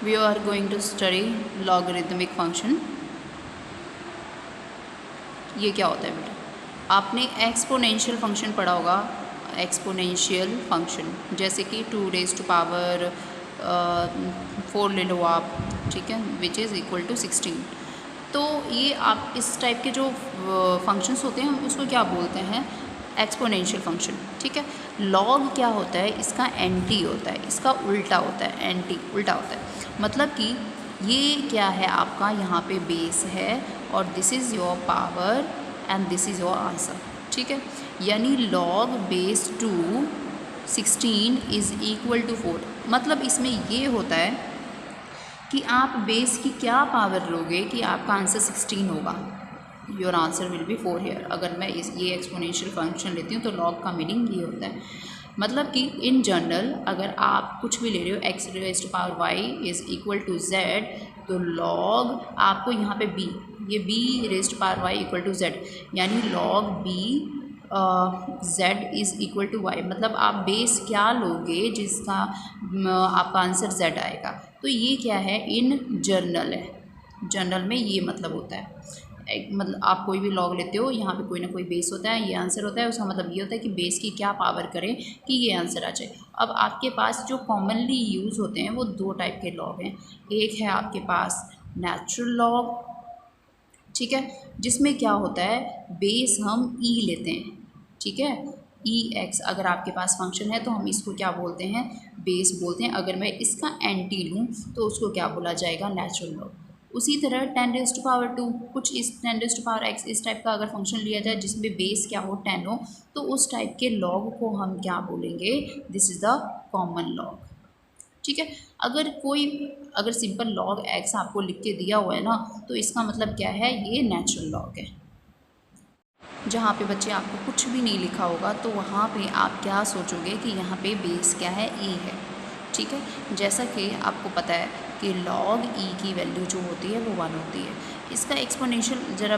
We are going to study logarithmic function. ये क्या होता है बेटा? आपने एक्सपोनेंशियल फंक्शन पढ़ा होगा. एक्सपोनेंशियल फंक्शन जैसे कि 2 रेज़ टू पावर 4 ले लो आप, ठीक है, विच इज़ इक्वल टू 16. तो ये आप इस टाइप के जो फंक्शंस होते हैं हम उसको क्या बोलते हैं? Exponential function. ठीक है. लॉग क्या होता है? इसका एंटी होता है, इसका उल्टा होता है. एंटी उल्टा होता है मतलब कि ये क्या है आपका, यहाँ पे बेस है और this is your power and this is your answer. ठीक है. यानी log base 2 16 is equal to 4. मतलब इसमें ये होता है कि आप बेस की क्या पावर लोगे कि आपका आंसर 16 होगा. Your answer will be 4 here. अगर मैं ये एक्सपोनेंशियल फंक्शन लेती हूँ तो लॉग का मीनिंग ये होता है. मतलब कि इन जनरल अगर आप कुछ भी ले रहे हो x raise to power y is equal to z, तो लॉग आपको यहाँ पे बी, ये B raise to power y equal to z, यानी log B z is equal to y. मतलब आप बेस क्या लोगे जिसका आपका आंसर जेड आएगा. तो ये क्या है? इन जर्नल है. जर्नल में ये मतलब होता है. मतलब आप कोई भी लॉग लेते हो, यहाँ पे कोई ना कोई बेस होता है, ये आंसर होता है. उसका मतलब ये होता है कि बेस की क्या पावर करें कि ये आंसर आ जाए. अब आपके पास जो कॉमनली यूज़ होते हैं वो 2 टाइप के लॉग हैं. एक है आपके पास नेचुरल लॉग, ठीक है, जिसमें क्या होता है बेस हम ई लेते हैं. ठीक है, ई एक्स. अगर आपके पास फंक्शन है तो हम इसको क्या बोलते हैं? बेस बोलते हैं. अगर मैं इसका एंटी लूँ तो उसको क्या बोला जाएगा? Natural log. उसी तरह 10 रेज़ टू पावर 2, कुछ इस 10 रेज़ टू पावर एक्स इस टाइप का अगर फंक्शन लिया जाए जिसमें बेस क्या हो 10 हो, तो उस टाइप के लॉग को हम क्या बोलेंगे? This is the common log. ठीक है. अगर सिंपल लॉग एक्स आपको लिख के दिया हुआ है ना, तो इसका मतलब क्या है? ये नेचुरल लॉग है. जहाँ पे बच्चे आपको कुछ भी नहीं लिखा होगा तो वहाँ पे आप क्या सोचोगे कि यहाँ पे बेस क्या है? ई है. ठीक है. जैसा कि आपको पता है कि लॉग ई की वैल्यू जो होती है वो 1 होती है. इसका एक्सपोनेंशियल ज़रा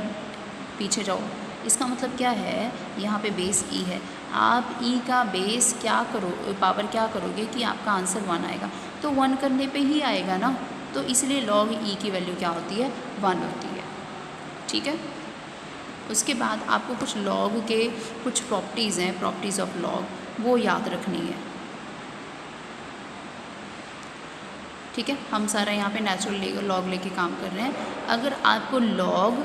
पीछे जाओ. इसका मतलब क्या है? यहाँ पे बेस ई है. आप ई का बेस क्या करो, पावर क्या करोगे कि आपका आंसर 1 आएगा. तो 1 करने पे ही आएगा ना. तो इसलिए लॉग ई की वैल्यू क्या होती है? 1 होती है. ठीक है. उसके बाद आपको कुछ लॉग के कुछ प्रॉपर्टीज़ हैं, प्रॉपर्टीज़ ऑफ लॉग, वो याद रखनी है. ठीक है. हम सारा यहाँ पे नेचुरल लॉग लेके काम कर रहे हैं. अगर आपको लॉग,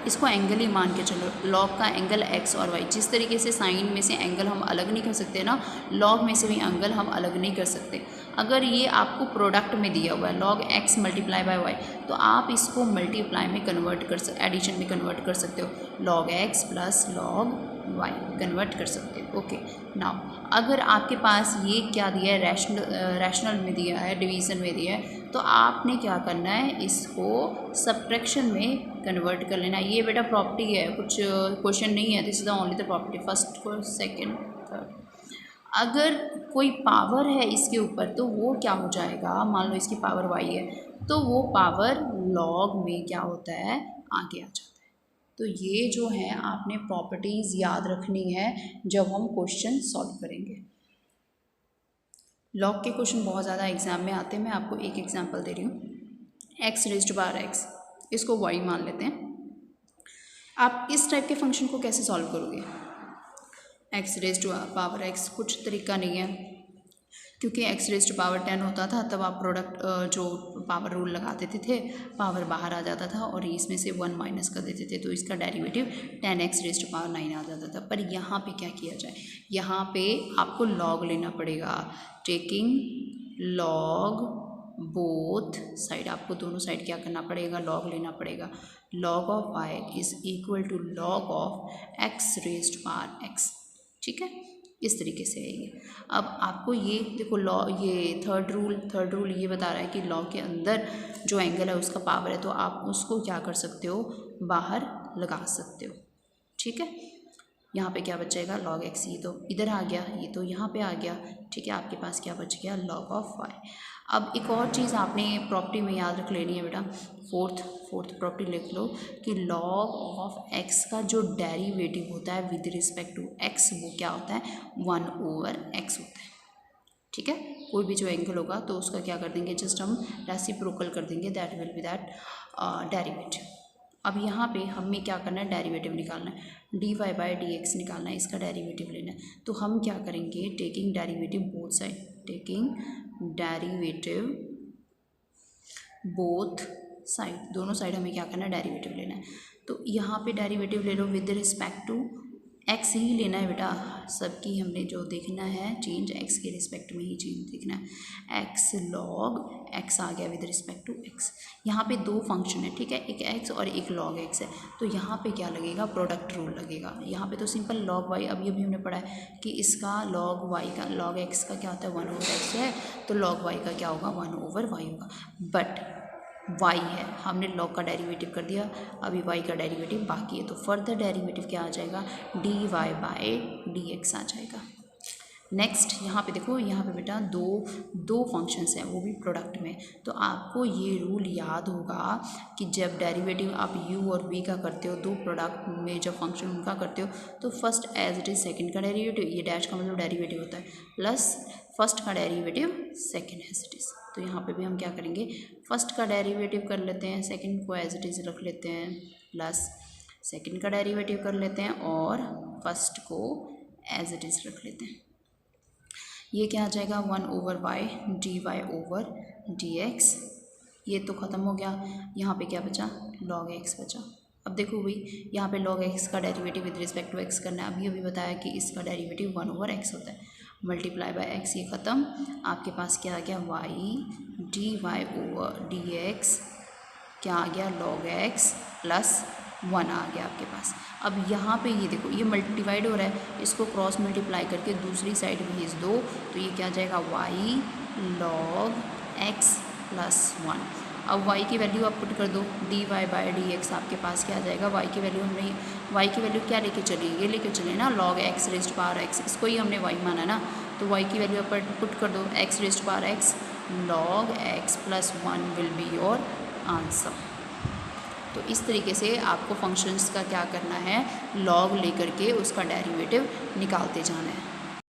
इसको एंगल ही मान के चलो, लॉग का एंगल एक्स और वाई, जिस तरीके से साइन में से एंगल हम अलग नहीं कर सकते ना, लॉग में से भी एंगल हम अलग नहीं कर सकते. अगर ये आपको प्रोडक्ट में दिया हुआ है log x multiply by y, तो आप इसको मल्टीप्लाई में कन्वर्ट कर एडिशन में कन्वर्ट कर सकते हो. Log x plus log y convert कर सकते हो. ओके. नाउ अगर आपके पास ये क्या दिया है? रैशनल में दिया है, डिवीज़न में दिया है, तो आपने क्या करना है? इसको सब्ट्रैक्शन में कन्वर्ट कर लेना. ये बेटा प्रॉपर्टी है, कुछ क्वेश्चन नहीं है. This is the only the property. First को सेकंड थर्ड. अगर कोई पावर है इसके ऊपर तो वो क्या हो जाएगा? मान लो इसकी पावर वाई है, तो वो पावर लॉग में क्या होता है? आगे आ जाता है. तो ये जो है आपने प्रॉपर्टीज़ याद रखनी है जब हम क्वेश्चन सॉल्व करेंगे. लॉग के क्वेश्चन बहुत ज़्यादा एग्जाम में आते हैं. मैं आपको एक एग्जांपल दे रही हूँ. X raise to power x, इसको वाई मान लेते हैं. आप इस टाइप के फंक्शन को कैसे सॉल्व करोगे? X raise to power x, कुछ तरीका नहीं है, क्योंकि एक्स रेज़ टू पावर 10 होता था तब आप प्रोडक्ट जो पावर रूल लगा देते थे, पावर बाहर आ जाता था और इसमें से 1 माइनस कर देते थे, तो इसका derivative 10x raise to power 9 आ जाता था. पर यहाँ पे क्या किया जाए? यहाँ पे आपको लॉग लेना पड़ेगा. टेकिंग लॉग बोथ साइड, आपको दोनों साइड क्या करना पड़ेगा? लॉग लेना पड़ेगा. Log of y is equal to log of x raise to power x. ठीक है. इस तरीके से है ये. अब आपको ये देखो, लॉ, ये थर्ड रूल ये बता रहा है कि लॉ के अंदर जो एंगल है उसका पावर है, तो आप उसको क्या कर सकते हो? बाहर लगा सकते हो. ठीक है. यहाँ पे क्या बच जाएगा? Log x. ये तो इधर आ गया, ये तो यहाँ पे आ गया. ठीक है. आपके पास क्या बच गया? Log of y. अब एक और चीज़ आपने प्रॉपर्टी में याद रख लेनी है बेटा. फोर्थ प्रॉपर्टी लिख लो कि लॉग ऑफ एक्स का जो डेरिवेटिव होता है विद रिस्पेक्ट टू एक्स, वो क्या होता है? 1/x होता है. ठीक है। कोई भी जो एंगल होगा तो उसका क्या कर देंगे, जस्ट हम रेसिप्रोकल कर देंगे, that will be that derivative. अब यहाँ पे हमें क्या करना है, डेरिवेटिव निकालना है, dy बाई डी एक्स निकालना है, इसका डेरिवेटिव लेना है। तो हम क्या करेंगे, taking derivative both side, taking derivative both side, दोनों साइड हमें क्या करना है, डेरिवेटिव लेना है। तो यहाँ पे डेरिवेटिव ले लो विद रिस्पेक्ट टू एक्स ही लेना है बेटा, सबकी हमने जो देखना है चेंज एक्स के रिस्पेक्ट में ही चेंज देखना है। एक्स लॉग एक्स आ गया विद रिस्पेक्ट टू एक्स। यहाँ पे दो फंक्शन है, ठीक है, एक एक्स और एक लॉग एक्स है, तो यहाँ पे क्या लगेगा, प्रोडक्ट रूल लगेगा। यहाँ पे तो सिंपल लॉग वाई, अभी अभी हमने पढ़ा है कि इसका लॉग वाई का, लॉग एक्स का क्या होता है 1 ओवर एक्स है, तो लॉग वाई का क्या होगा 1 ओवर वाई होगा। बट y है, हमने log का डेरिवेटिव कर दिया, अभी y का डेरिवेटिव बाकी है, तो फर्दर डेरिवेटिव क्या आ जाएगा, dy बाई dx आ जाएगा। नेक्स्ट यहाँ पे देखो, यहाँ पे बेटा दो फंक्शंस हैं, वो भी प्रोडक्ट में, तो आपको ये रूल याद होगा कि जब डेरिवेटिव आप u और v का करते हो, दो प्रोडक्ट में जब फंक्शन उनका करते हो, तो first as it is second का डेरिवेटिव, ये डैश का मतलब डेरिवेटिव होता है, प्लस फर्स्ट का derivative second as it is. तो यहाँ पे भी हम क्या करेंगे, फर्स्ट का डेरिवेटिव कर लेते हैं, सेकंड को एज इट इज़ रख लेते हैं, प्लस सेकंड का डेरिवेटिव कर लेते हैं और फर्स्ट को एज इट इज़ रख लेते हैं। ये क्या आ जाएगा 1 over y d y over d x, ये तो ख़त्म हो गया। यहाँ पे क्या बचा, लॉग एक्स बचा। अब देखो भाई, यहाँ पे log x का derivative with respect to x करना है, अभी बताया कि इसका डेरिवेटिव 1 ओवर x होता है, मल्टीप्लाई बाय x, ये ख़त्म, आपके पास क्या आ गया y d y over d x, क्या आ गया log x प्लस 1 आ गया आपके पास। अब यहाँ पे ये देखो, ये मल्टीप्लाइड हो रहा है, इसको क्रॉस मल्टीप्लाई करके दूसरी साइड भेज दो, तो ये क्या आ जाएगा y log x प्लस 1। अब y की वैल्यू आप पुट कर दो, dy बाई डी एक्स, आपके पास क्या आ जाएगा, y की वैल्यू हमने, y की वैल्यू क्या लेके चली, ये लेके चले ना log x rest power x, इसको ही हमने y माना ना, तो y की वैल्यू आप पुट कर दो, x rest power x log x plus 1 will be your answer. तो इस तरीके से आपको फंक्शंस का क्या करना है, लॉग लेकर के उसका डेरिवेटिव निकालते जाना है।